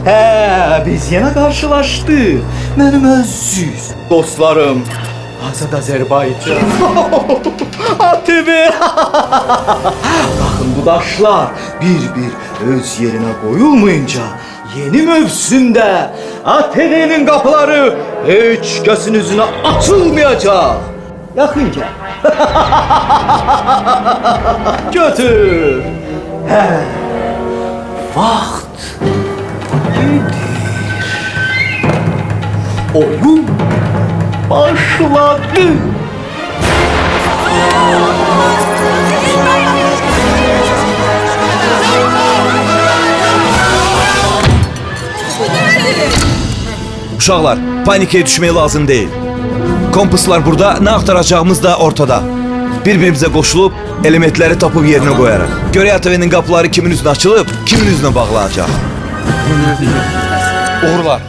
He, biz yine karşılaştık. Benim özsüz dostlarım. Azad Azerbaycan. ATV. Bakın bu daşlar bir öz yerine koyulmayınca yeni mövsümde ATV'nin kapıları hiç gözünüzüne açılmayacak. Yakınca. Götür. He. Vaxt nedir? Oyun başladı. Uşaqlar, panikaya düşmək lazım deyil. Kompaslar burada, nə axtaracağımız da ortada. Bir-birimizə qoşulub, elementləri tapıb yerinə qoyaraq. Görək ATV-nin qapıları kimin üzünə açılıb, kimin üzünə bağlanacaq. Uğurlar.